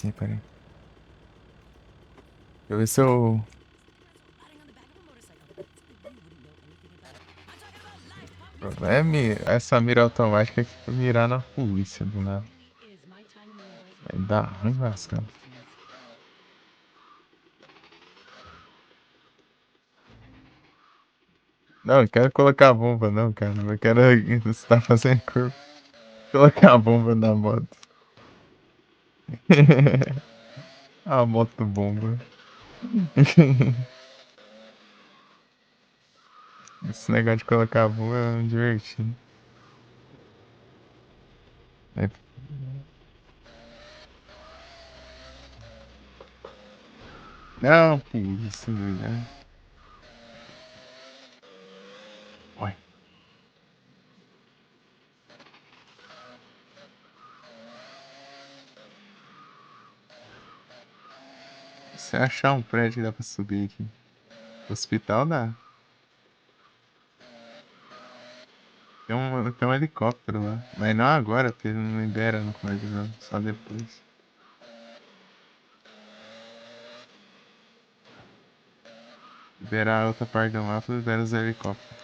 Sim, peraí. Deixa eu ver se eu. O problema é essa mira automática que foi mirar na polícia do nada. Vai dar ruim lascando. Não, eu quero colocar a bomba, não, cara. Eu quero. Você tá fazendo curva. Colocar a bomba na moto. A moto bomba. Esse negócio de colocar a bomba é divertido. É... Não, polícia, né? Ué. Se achar um prédio que dá pra subir aqui. Hospital dá. Tem um helicóptero lá. Mas não agora, porque não libera no começo do jogo. Só depois. Liberar a outra parte do mapa, libera os helicópteros.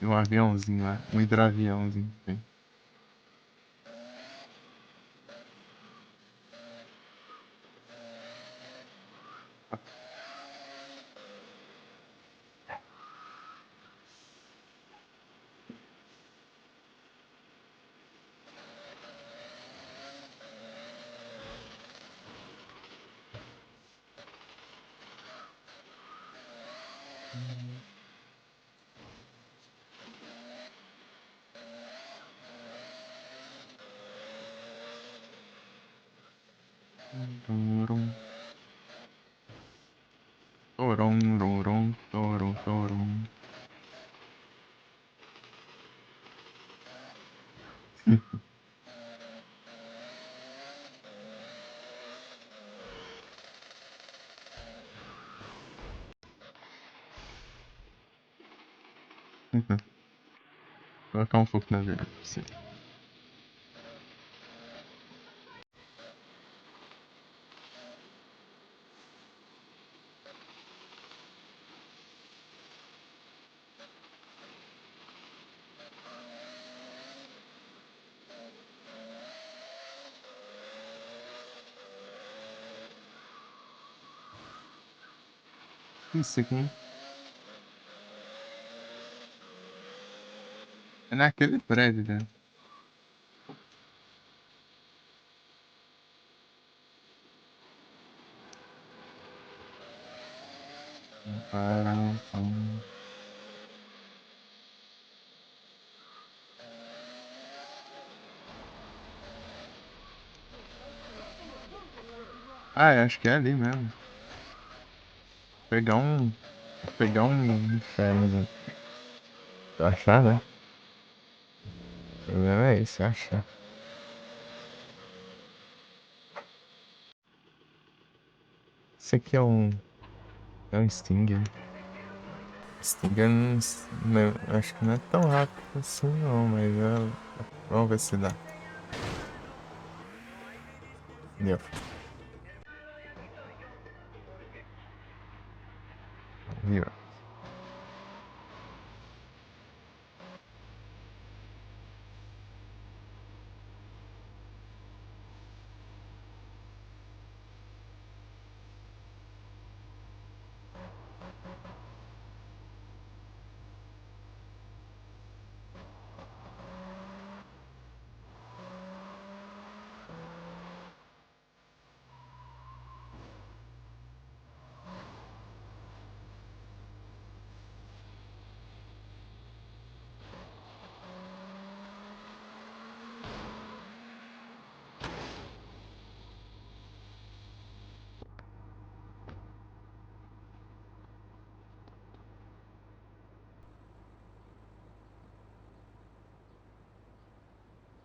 E um aviãozinho lá. Um hidroaviãozinho. Tem. Torum. Torum, torum, torum, torum. Colocar um pouco na verdade. Sim. Isso aqui. É naquele prédio, né? Param, pam. Ah, acho que é ali mesmo. Pegar um. Pegar um inferno, né? Tu achar, né? O problema é esse, achar. Esse aqui é um. É um Stinger. Stinger não, acho que não é tão rápido assim não, mas vamos ver se dá. Deu. Viu?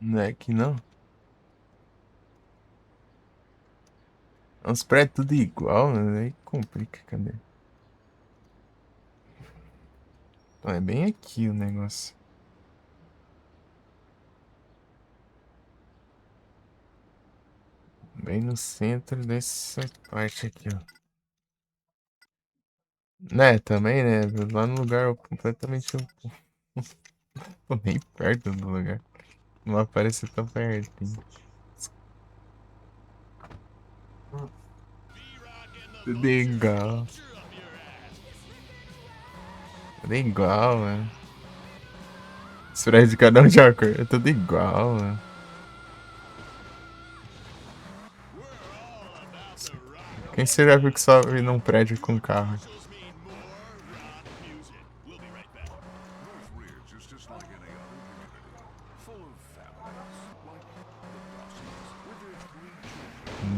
Não é que não. Os prédios tudo igual, né? Aí complica, cadê? Então, é bem aqui o negócio. Bem no centro dessa parte aqui, ó. Né, também, né? Lá no lugar completamente. Tô nem perto do lugar. Não aparece tão pertinho. Tudo igual. Tudo igual, mano. Os prédios de cada um de acordo. É tudo igual, mano. Quem você já viu que sobe num prédio com carro?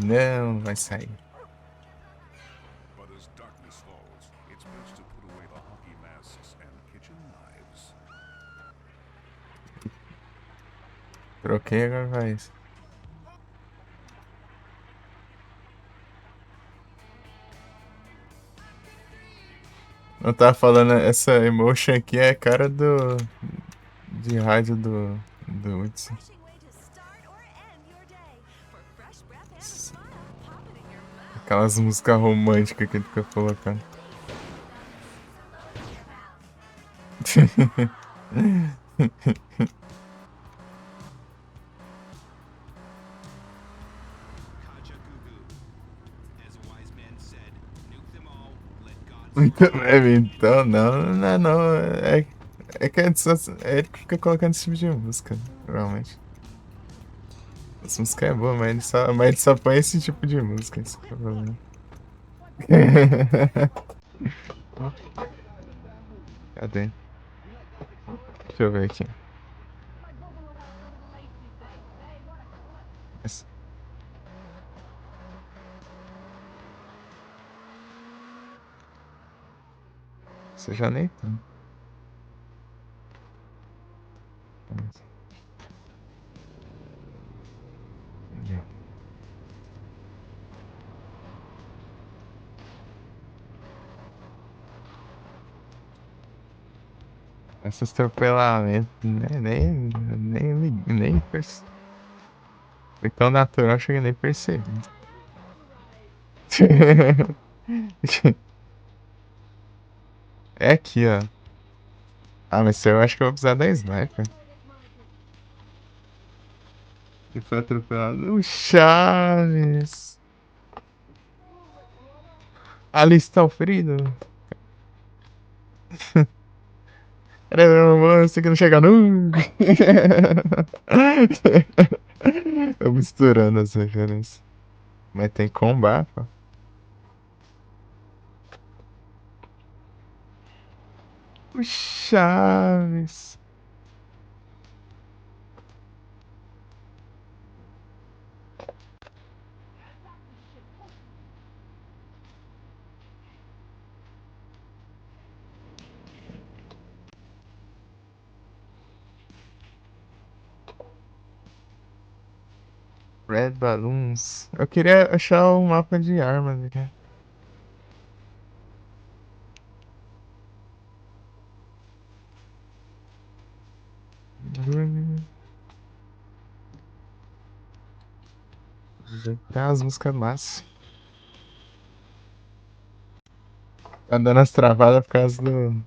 Não vai sair. Troquei, agora vai. Eu tava falando, essa emotion aqui é a cara do. De rádio do Hudson. Aquelas músicas românticas que ele fica colocando. Muito leve, então, não. É que é ele que fica colocando esse tipo de música, realmente. Essa música é boa, mas ele só põe esse tipo de música. Esse que é o problema. Cadê? Deixa eu ver aqui. Essa- Você já nem tá. Esses atropelamentos, né? Nem percebi. Foi tão natural, acho que eu nem percebi. É aqui, ó. Ah, mas eu acho que eu vou precisar da sniper. E foi atropelado. O Chaves. Ali está o ferido. Era uma você que não chega nunca. Eu misturando as referências. Mas tem combate, pô. O Chaves. Red Balloons. Eu queria achar o mapa de armas aqui. Já tem as músicas massas. Tá dando as travadas por causa do.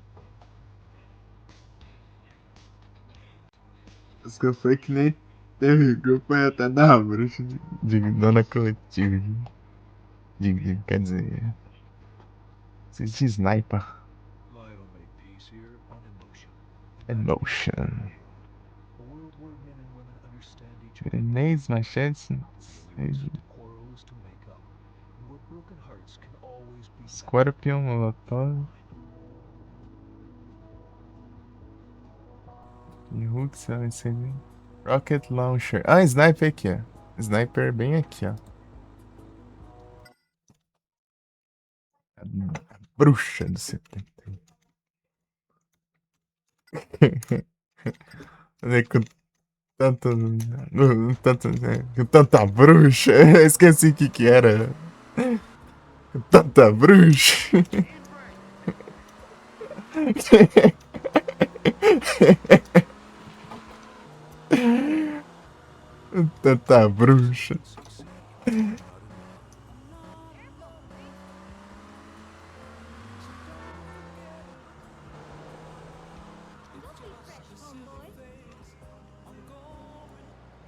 As que foi que nem teve grupo aí até da bruxa de dona coletiva. Quer dizer. De sniper. Emotion. Grenades, machetes. Scorpion, Molotov. E Hulk, CLCD. Rocket Launcher. Ah, sniper aqui, ó. Sniper bem aqui, ó. A bruxa do 71. Com tanto. Com tanta bruxa. Esqueci o que era. Com tanta bruxa. Tanta bruxa.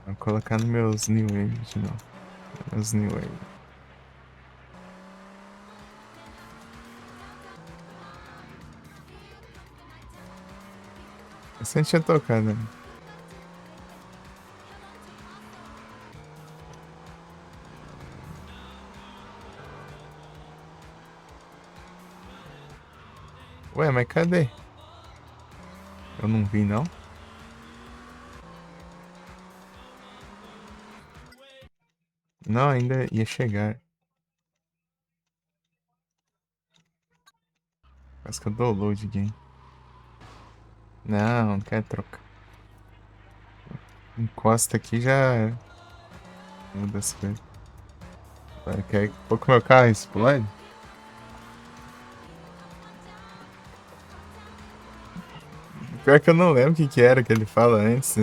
Vou colocar no meus New Wave de novo. Meus New Wave. Essa a gente tinha tocado, né? Ué, mas cadê? Eu não vi, não? Não, ainda ia chegar. Quase que eu dou load game. Não, não quero trocar. Encosta aqui já muda as coisas. Agora quer pouco meu carro explode? Pior que eu não lembro o que era que ele fala antes.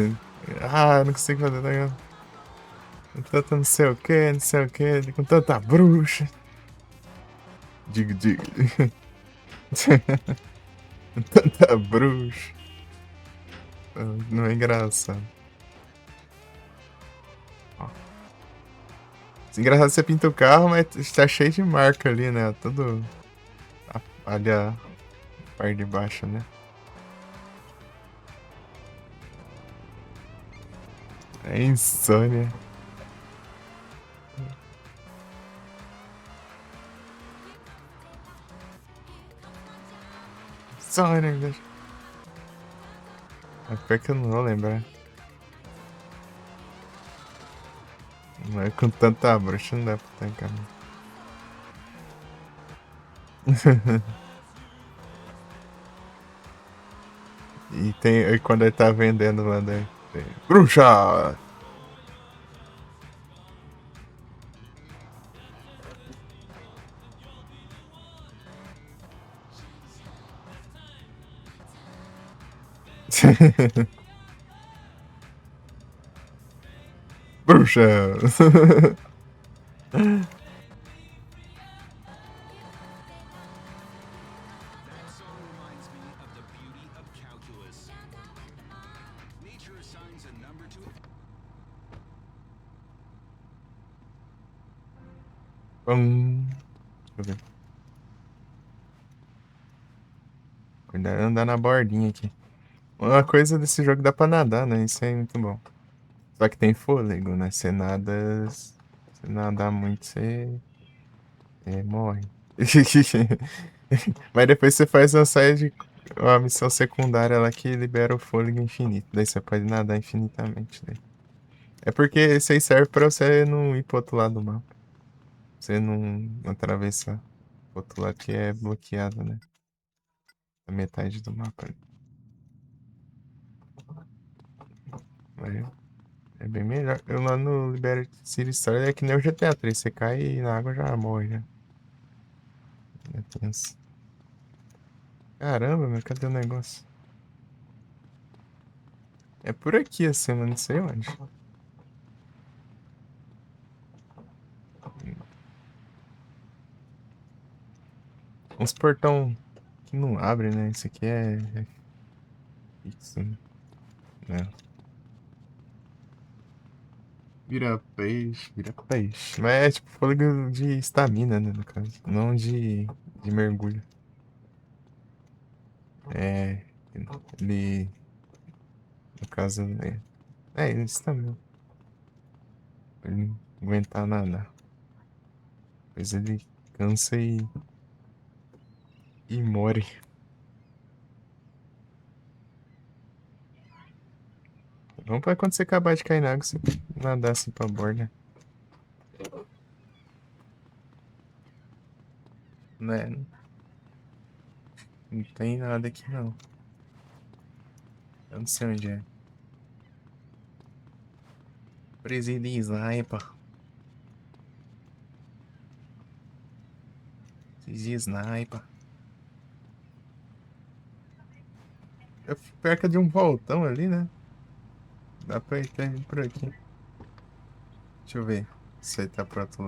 Ah, eu não consigo fazer negócio. Tanto não sei o que, não sei o que, com tanta bruxa. Digo, digo. Tanta bruxa. Não é engraçado. Ó. Engraçado você pinta o carro, mas tá cheio de marca ali, né? Tudo. Ali a parte de baixo, né? É insônia. Insônia, bicho. É pior que eu não vou lembrar. Mas com tanta bruxa não dá pra tancar. E quando ele tá vendendo lá daí. Bruxa! Bruxa! Deixa eu ver. Cuidado de andar na bordinha aqui. Uma coisa desse jogo dá pra nadar, né? Isso é muito bom. Só que tem fôlego, né? Você nada. Se nadar muito, você morre. Mas depois você faz uma missão secundária lá que libera o fôlego infinito. Daí você pode nadar infinitamente. Daí. É porque isso aí serve pra você não ir pro outro lado do mapa. Você não atravessar o outro lado que é bloqueado, né? A metade do mapa. Aí, é bem melhor. Eu lá no Liberty City Story é que nem o GTA 3. Você cai e na água já morre, né? É tenso. Caramba, meu, cadê o negócio? É por aqui assim, mas não sei onde. Uns portão que não abre, né? Isso aqui é fixo, né? É. Vira peixe, vira peixe. Mas é tipo fôlego de estamina, né, no caso. Não de mergulho. É. Ele. No caso, é estamina. Ele não aguentar nada. Depois ele cansa e morre. Vamos pra quando você acabar de cair na água, você nadar assim pra borda. Né? Não tem nada aqui não. Eu não sei onde é. Presídio sniper. Presídio sniper. É perto de um voltão ali, né? Dá pra ir por aqui. Deixa eu ver. Isso aí tá pronto lá.